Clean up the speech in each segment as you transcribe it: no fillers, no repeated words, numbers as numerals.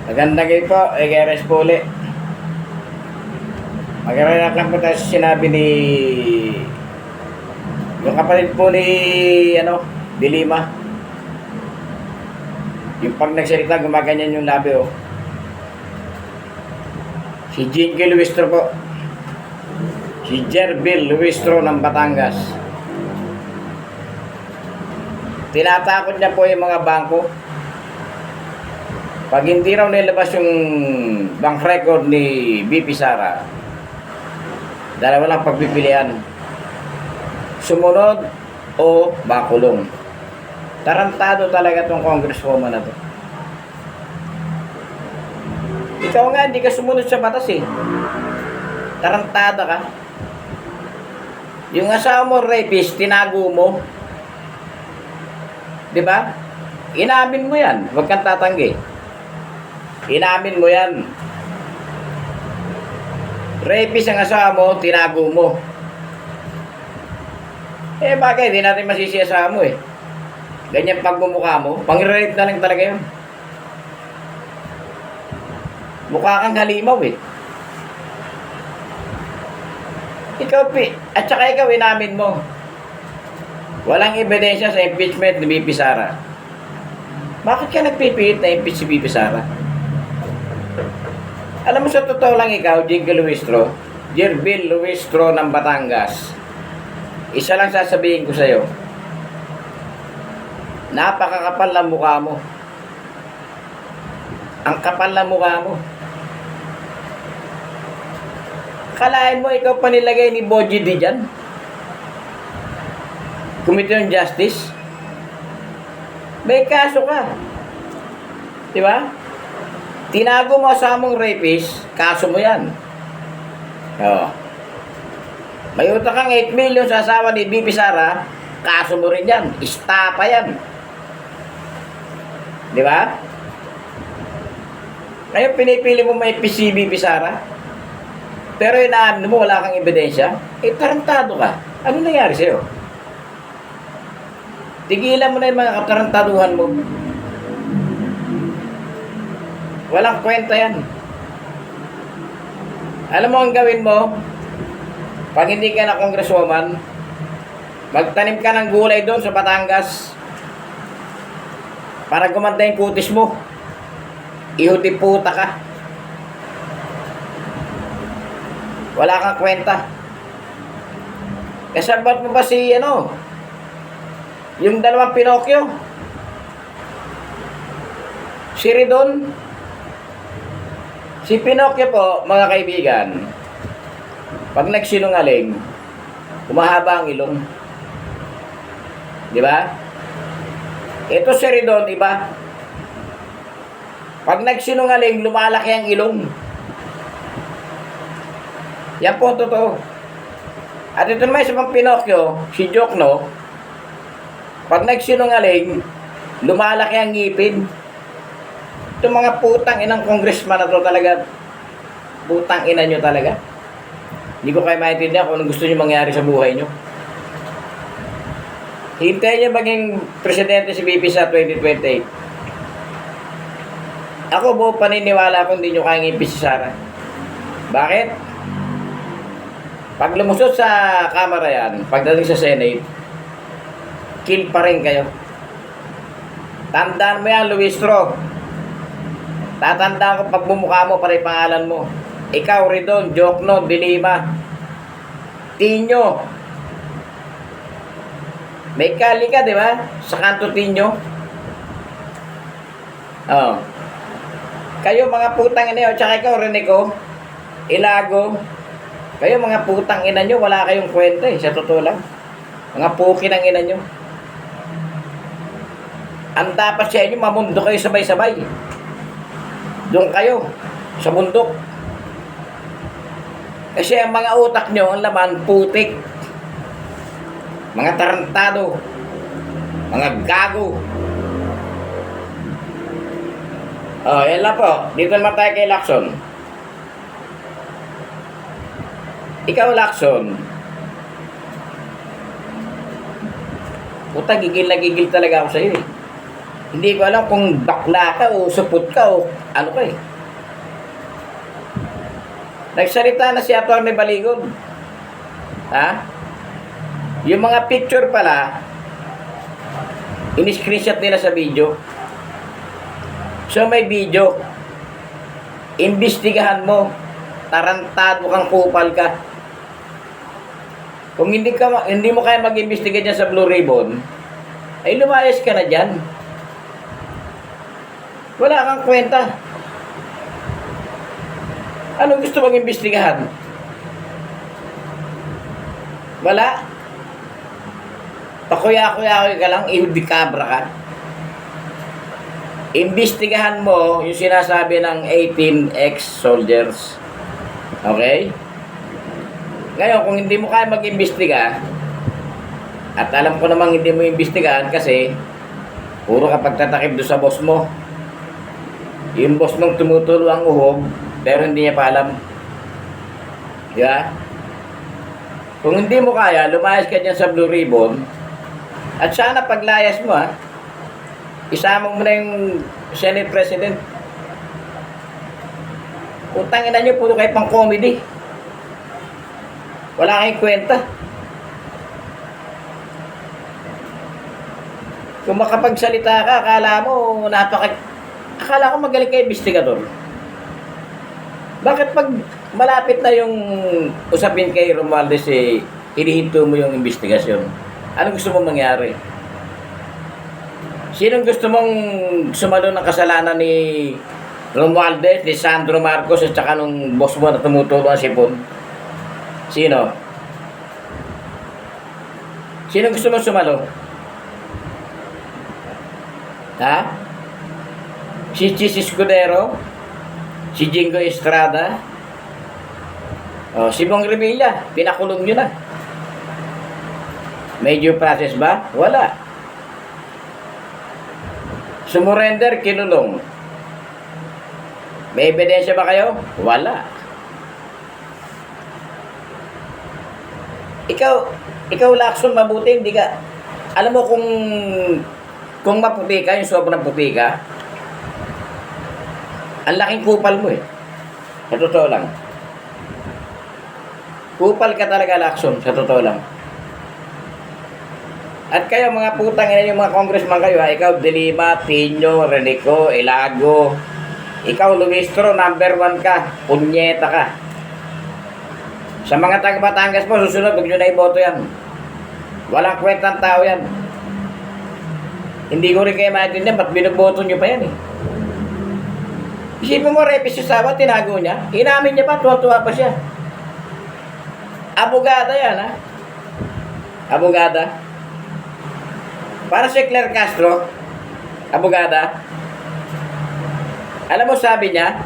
Magandang gabi po, Egeres po ulit. Magandang lang po tayo sa sinabi ni yung kapatid po ni Dilima. Yung pag nagsalita, gumaganyan yung labi oh. Si Jinky Luistro po. Si Jerbil Luistro ng Batangas. Tinatakot niya po yung mga bangko. Pag hindi raw nilabas yung bank record ni BP Sara, dalawa lang pagpipilian. Sumunod o bakulong. Tarantado talaga tong congresswoman na to. Ikaw nga, hindi ka sumunod sa batas eh. Tarantada ka. Yung asawa mo rapist, tinago mo. Diba? Inamin mo yan. Huwag kang tatanggi. Inamin mo yan. Rapist ang asawa mo, tinago mo. Eh bakit? Hindi natin masisi asawa mo eh. Ganyan pagmumukha mo, pang-rape na lang talaga yun. Mukha kang halimaw eh. Ikaw, at saka ikaw, inamin mo. Walang ebidensya sa impeachment ni BP Sara. Bakit ka nagpipilit na impeach si BP Sara? Alam mo sa totoo lang ikaw, Jinky Luistro, Jerbil Luistro ng Batangas, isa lang sasabihin ko sa'yo, napakakapal na mukha mo. Ang kapal na mukha mo. Kalahin mo ikaw pa nilagay ni Boji D dyan? Committee on Justice? May kaso ka. Diba? Tinago mo sa mong rapist, kaso mo yan. Oo. May utang kang 8 million sa asawa ni BP Sara, kaso mo rin yan. Istapa yan. Diba? Ngayon pinipili mo may si BP Sara, pero inaamin mo wala kang ebidensya, eh tarantado ka. Ano nangyari sa'yo? Tigilan mo na yung mga katarantaduhan mo. Walang kwenta yan. Alam mo ang gawin mo, pag hindi ka na congresswoman, magtanim ka ng gulay doon sa Batangas para gumanda yung kutis mo. Ihuti puta ka. Wala kang kwenta. Kasabat mo ba si yung dalawang Pinocchio? Si Ridon? Si Pinocchio po, mga kaibigan, pag nagsinungaling, humahaba ang ilong. Di ba? Ito si Ridon, iba. Pag nagsinungaling, lumalaki ang ilong. Yan po ang totoo. At ito naman sa mga Pinocchio, si Jokno, pag nagsinungaling, lumalaki ang ngipin. Itong mga putang inang congressman na to talaga, putang ina nyo talaga. Hindi ko kayo maintindihan kung anong gusto nyo mangyari sa buhay nyo. Hintayin nyo maging presidente si BP sa 2028. Ako buo paniniwala kung hindi nyo kayang impeach si Sara. Bakit? Pag lumusot sa Kamara yan, pagdating sa Senate, kill pa rin kayo. Tandaan mo yan, Luistro. Tatandaan ko pag bumukha mo, pare pangalan mo. Ikaw, Ridon, Jokno, Dilima, Tinyo. May kali ka, di ba? Sa kanto Tinyo. Oh. Kayo mga putang ina nyo, tsaka ikaw, Renico, Ilago, kayo mga putang ina nyo, wala kayong kwenta eh, sa totoo lang. Mga puki ng ina nyo. Ang dapat sa inyo, mamundo kayo sabay-sabay. Doon kayo, sa bundok. Kasi ang mga utak nyo, ang laman, putik. Mga tarantado. Mga gago. Oh, yan lang po. Dito naman tayo kay Lacson. Ikaw, Lacson. Puta, gigil na gigil talaga ako sa'yo eh. Hindi ko alam kung bakla ka o supot ka o ano ka eh. Nagsalita na si Atty. Baligon. Ha? Yung mga picture pala, in-screenshot nila sa video. So may video. Imbestigahan mo. Tarantado kang kupal ka. Kung hindi mo kaya mag-imbestiga dyan sa Blue Ribbon, ay lumayas ka na dyan. Wala kang kwenta. Anong gusto mong imbestigahan? Wala. Pakuya-kuya ka lang, ihudikabra ka. Imbestigahan mo yung sinasabi ng 18 ex-soldiers. Okay? Ngayon, kung hindi mo kaya mag-imbestiga, at alam ko namang hindi mo imbestigahan kasi puro ka pagtatakip doon sa boss mo. Yung boss mong tumutulo ang uhog, pero hindi niya pa alam. Di ba? Kung hindi mo kaya, lumayas ka dyan sa Blue Ribbon, at sana paglayas mo isama mo na yung Senate President. Utangin na nyo, puro kayo pang comedy. Wala kayong kwenta. Kung makapagsalita ka, akala ko magaling kayo investigador. Bakit pag malapit na yung usapin kay Romualdez hinihinto mo yung investigasyon? Anong gusto mong mangyari? Sinong gusto mong sumalo ng kasalanan ni Romualdez, ni Sandro Marcos, at saka nung boss mo na tumutulo ang sipon? Sino? Sinong gusto mong sumalo? Ha? Si Chis Escudero? Si Jingo Estrada? O, si Bong Revilla, pinakulong nyo na. May due process ba? Wala. Sumurrender, kinulong. May ebidensya ba kayo? Wala. Ikaw Lacson, mabuti, hindi ka, alam mo kung maputi ka, yung sobrang puti ka, ang laking kupal mo eh. Sa totoo lang. Kupal ka talaga, Lacson, sa totoo lang. At kayo mga putang ina, yung mga congressman kayo, ikaw Dilima, Tino, Renico, Ilago, ikaw Luistro, number 1 ka, punyeta ka. Sa mga taga Batangas po, susunod, huwag nyo na iboto yan. Walang kwentang tao yan. Hindi ko rin kayo maintindihan, ba't binoboto nyo pa yan eh? Isipin mo, Repis Sabat, tinago niya. Inamin niya pa, tuwa-tuwa pa siya. Abogada yan, ha? Abogada. Para si Claire Castro, abogada. Alam mo, sabi niya,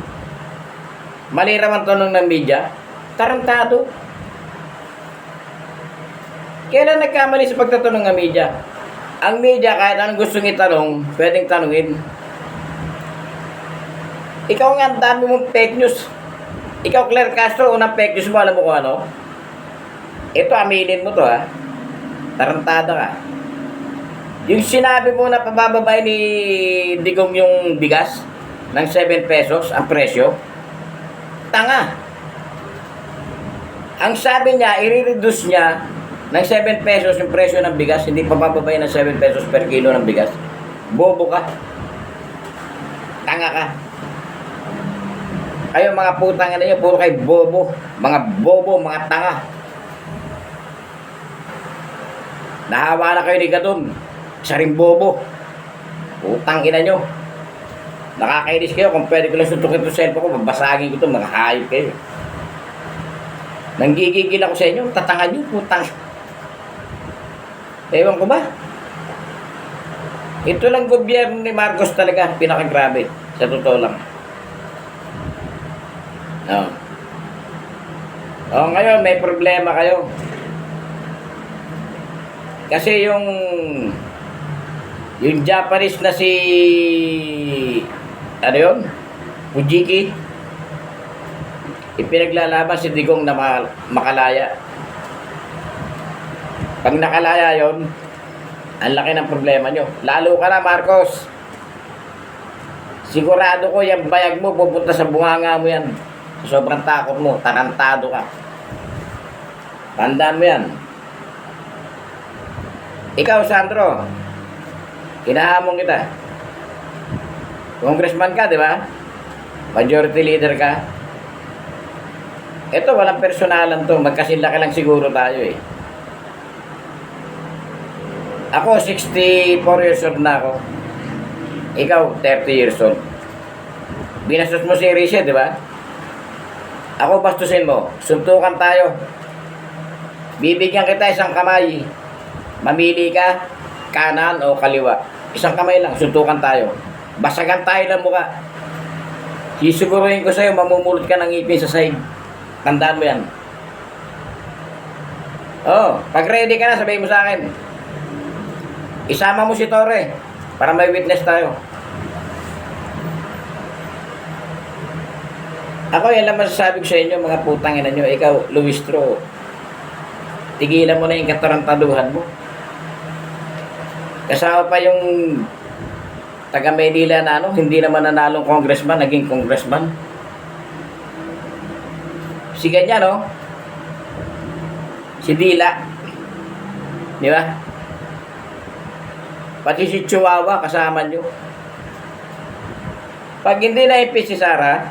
mali raw ang tanong ng media, tarantado. Kailan nagkamali sa pagtatanong ng media? Ang media, kahit anong gustong itanong, pwedeng tanungin. Ikaw nga, ang dami mong fake news. Ikaw, Claire Castro, unang fake news mo, alam mo kung ano? Ito, aminin mo to, ha? Tarantada ka. Yung sinabi mo na pabababay ni Digong yung bigas ng 7 pesos ang presyo, tanga. Ang sabi niya, i-reduce niya ng 7 pesos yung presyo ng bigas, hindi pabababay ng 7 pesos per kilo ng bigas. Bobo ka. Tanga ka. Kayo mga putang ina niyo, puro kayo bobo. Mga bobo, mga tanga. Nahawa na kayo ni Gadon. Isa rin bobo. Putang ina nyo. Nakakainis kayo. Kung pwede ko lang suntukin ito sa cellphone ko, babasagin ko ito, mga hayop kayo. Nanggigigil ako sa inyo. Tatangan nyo, putang. Ewan ko ba? Ito lang gobyerno ni Marcos talaga. Pinakagrabe. Sa totoo lang. No. Ngayon, may problema kayo. Kasi yung Japanese na si ano yun? Fujiki, ipinaglalaban si Digong na makalaya. Pag nakalaya yon, ang laki ng problema nyo. Lalo ka na, Marcos. Sigurado ko yung bayag mo pupunta sa bunganga mo yan. Sobrang takot mo, tarantado ka. Tandaan mo yan. Ikaw, Sandro, hinahamon kita. Congressman ka, di ba? Majority leader ka. Ito, walang personalan to. Magkasilaki lang siguro tayo eh. Ako, 64 years old na ako. Ikaw, 30 years old. Binastos mo si Rishi, di ba? Ako, bastusin mo. Suntukan tayo. Bibigyan kita isang kamay. Mamili ka, kanan o kaliwa. Isang kamay lang, suntukan tayo. Basagan tayo ng mukha. Sisiguruhin ko sa'yo, mamumulot ka ng ngipin sa sahig. Tandaan mo yan. Oh, pag ready ka na, sabihin mo sa akin. Isama mo si Torre para may witness tayo. Ako, yan lang masasabi ko sa inyo, mga putang ina nyo. Ikaw, Luistro, tigilan mo na yung katarantaduhan mo. Kasama pa yung taga Maynila na hindi naman nanalong congressman, naging congressman. Si ganyan, no? Si Dila. Di ba? Pati si Chihuahua kasama nyo. Pag hindi na-impeach si Sara,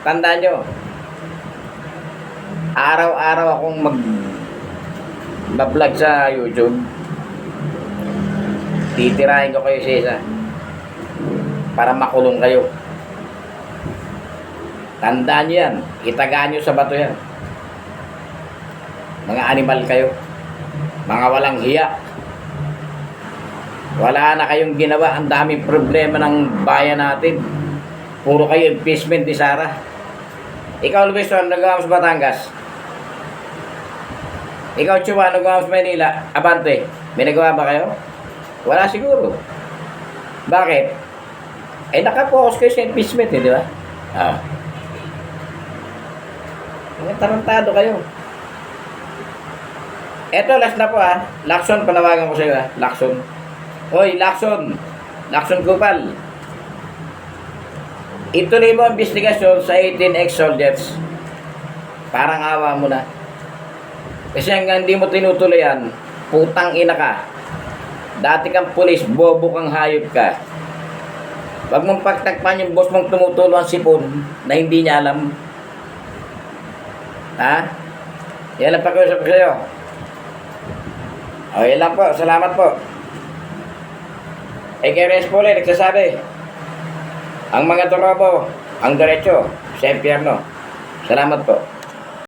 tandaan nyo, araw-araw akong mag-vlog sa YouTube. Titirahin ko kayo sa isa para makulong kayo. Tandaan nyo yan. Itagaan nyo sa bato yan. Mga animal kayo. Mga walang hiya. Wala na kayong ginawa. Ang daming problema ng bayan natin. Puro kayo impeachment ni Sara. Ikaw, Luis, ano nagawa mo sa Batangas? Ikaw, Chua, ano nagawa mo sa Manila? Abante, may nagawa ba kayo? Wala siguro. Bakit? Eh, nakapokus kayo sa impeachment, di ba? Tarantado kayo. Eto, last na po Lacson, panawagan ko sa iyo Lacson. Hoy, Lacson. Lacson Kupal. Ituloy mo ang investigasyon sa 18 ex-soldiers. Parang awa mo na. Kasi hanggang hindi mo tinutuloyan, putang ina ka. Dati kang pulis, bobo kang hayop ka. Wag mong pagtagpan yung boss mong tumutulong ang sipon na hindi niya alam. Yan lang pakiusap ko sa'yo. Okay lang po, salamat po. Kay Respole, nagsasabi, ang mga torobo, ang diretso, sa impyerno. Salamat po.